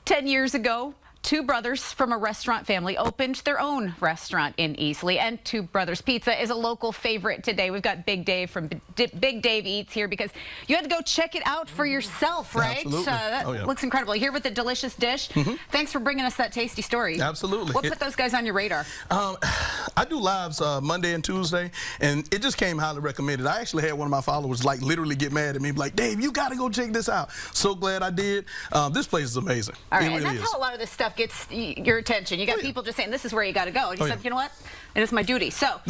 10 years ago, two brothers from a restaurant family opened their own restaurant in Easley, and Two Brothers Pizza is a local favorite today. We've got Big Dave from Big Dave Eats here because you had to go check it out for yourself, right? Absolutely. That looks incredible. Here with the delicious dish. Thanks for bringing us that tasty story. Absolutely. What put those guys on your radar? I do lives Monday and Tuesday, and it just came highly recommended. I actually had one of my followers like literally get mad at me, like, Dave, you got to go check this out. So glad I did. This place is amazing. All right, it really and that's how a lot of this stuff gets your attention. You got people just saying, this is where you got to go. And you said, you know what? It is my duty. So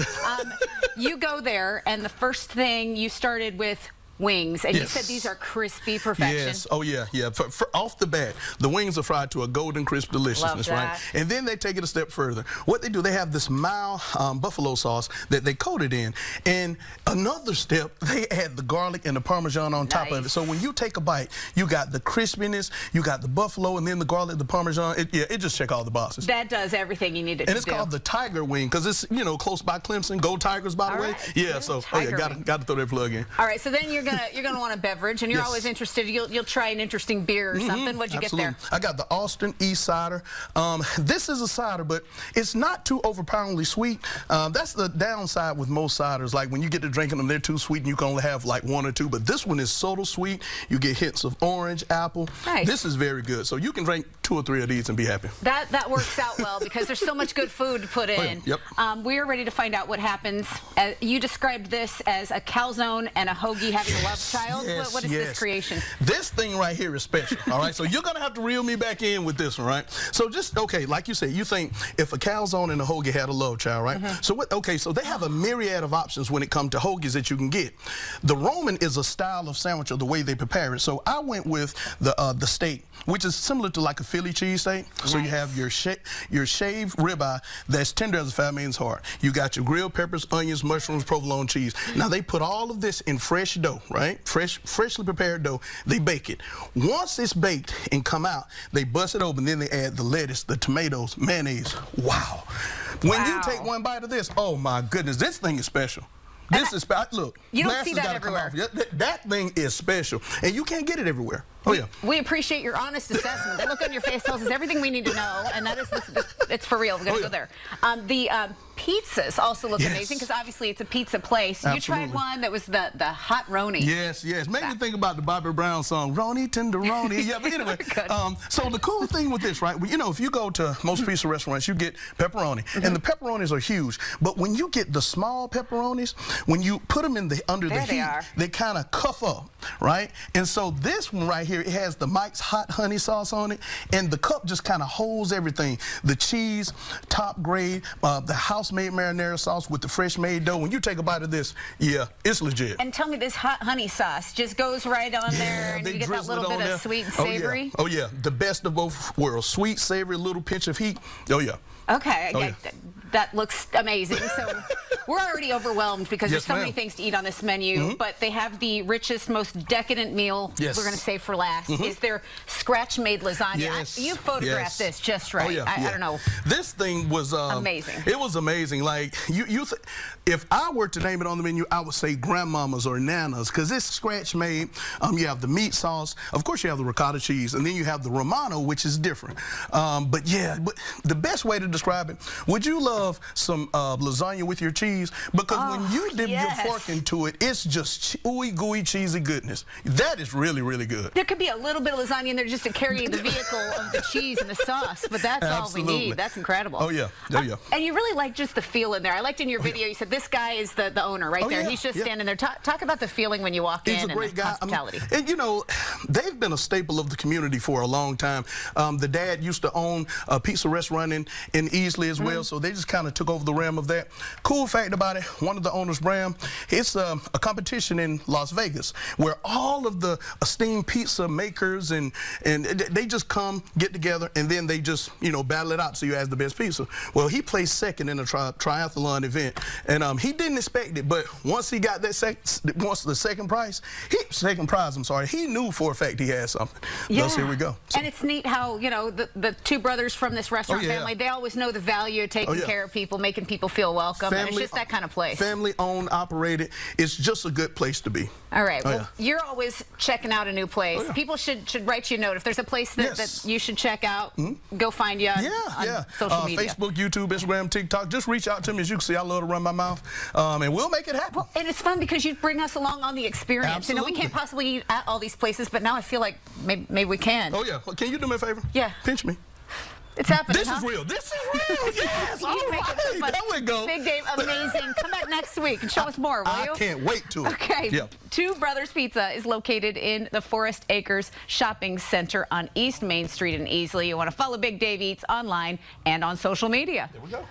you go there, and the first thing you started with wings, and you said these are crispy perfection. Yes. Oh yeah, yeah. For off the bat, the wings are fried to a golden crisp deliciousness, right? And then they take it a step further. What they do, they have this mild buffalo sauce that they coat it in, and another step, they add the garlic and the Parmesan on top of it. So when you take a bite, you got the crispiness, you got the buffalo, and then the garlic, the Parmesan. It just check all the boxes. That does everything you need it to do. And it's called the Tiger Wing because it's close by Clemson. Go Tigers, by the way. Yeah. So got to throw that plug in. All right. So then you're gonna want a beverage, and you're always interested. You'll try an interesting beer or something. What'd you get there? I got the Austin East Cider. This is a cider, but it's not too overpoweringly sweet. That's the downside with most ciders. Like when you get to drinking them, they're too sweet, and you can only have like one or two. But this one is subtle sweet. You get hints of orange, apple. Nice. This is very good. So you can drink 2 or 3 of these and be happy. That works out well because there's so much good food to put in. Yep. We are ready to find out what happens. You described this as a calzone and a hoagie having a love child. What is this creation? This thing right here is special, all right? So you're going to have to reel me back in with this one, right? So just, okay, like you said, you think if a calzone and a hoagie had a love child, right? So so they have a myriad of options when it comes to hoagies that you can get. The Roman is a style of sandwich or the way they prepare it. So I went with the steak, which is similar to like a Philly cheesesteak. So you have your shaved ribeye that's tender as a fat man's heart. You got your grilled peppers, onions, mushrooms, provolone cheese. Now they put all of this in fresh dough, right? Freshly prepared dough. They bake it. Once it's baked and come out, they bust it open. Then they add the lettuce, the tomatoes, mayonnaise. Wow. When you take one bite of this, oh my goodness, this thing is special. This is special. Look, you don't see that everywhere. That thing is special, and you can't get it everywhere. Oh yeah. We appreciate your honest assessment. The look on your face tells us everything we need to know, and that is it's for real. We're gonna go there. The pizzas also look amazing because obviously it's a pizza place. You tried one that was the hot Roni. Yes. Made me think about the Bobby Brown song, Roni Tenderoni. Yeah, but anyway. So the cool thing with this, right? If you go to most pizza restaurants, you get pepperoni, and the pepperonis are huge. But when you get the small pepperonis, when you put them in under the heat, they kind of cuff up, right? And so this one right here, it has the Mike's hot honey sauce on it, and the cup just kind of holds everything. The cheese, top grade, the house-made marinara sauce with the fresh-made dough. When you take a bite of this, it's legit. And tell me, this hot honey sauce just goes right on there, and you get that little bit of sweet and savory? Oh yeah, the best of both worlds. Sweet, savory, little pinch of heat. Oh yeah. Okay, that looks amazing. So we're already overwhelmed because there's so many things to eat on this menu, but they have the richest, most decadent meal we're going to save for last. Is their scratch-made lasagna. You photographed this just right. I don't know. This thing was amazing. It was amazing. Like if I were to name it on the menu, I would say grandmamas or nanas because it's scratch-made. You have the meat sauce. Of course, you have the ricotta cheese, and then you have the Romano, which is different. But the best way to describe it, would you love some lasagna with your cheese? Because when you dip your fork into it, it's just ooey gooey cheesy goodness. That is really, really good. There could be a little bit of lasagna in there just to carry the vehicle of the cheese and the sauce, but that's all we need. That's incredible. Oh yeah. And you really like just the feel in there. I liked in your video, you said this guy is the owner right there. He's just standing there. Talk about the feeling when you walk in. He's a great guy. Hospitality. And they've been a staple of the community for a long time. The dad used to own a pizza restaurant in Easley as well, so they just kind of took over the realm of that. Cool fact about it, one of the owners, Bram, it's a competition in Las Vegas where all of the esteemed pizza makers and they just come, get together, and then they just, battle it out so you has the best pizza. Well, he placed second in a triathlon event, and he didn't expect it, but once he got that second prize, he knew for a fact he had something. Thus, here we go. So. And it's neat how, the two brothers from this restaurant family, they always know the value of taking care of people, making people feel welcome. Family that kind of place. Family owned, operated. It's just a good place to be. All right. Well, you're always checking out a new place. People should write you a note. If there's a place that you should check out, go find you on social media. Facebook, YouTube, Instagram, TikTok. Just reach out to me. As you can see, I love to run my mouth. And we'll make it happen. Well, and it's fun because you bring us along on the experience. Absolutely. You know, we can't possibly eat at all these places, but now I feel like maybe we can. Oh, yeah. Well, can you do me a favor? Yeah. Pinch me. It's happening. This is real. This is real. Yes. All right. There we go. Big Dave, amazing. Come back next week and show us more, will you? I can't wait to. Okay. Yep. Two Brothers Pizza is located in the Forest Acres Shopping Center on East Main Street in Easley. You want to follow Big Dave Eats online and on social media. There we go.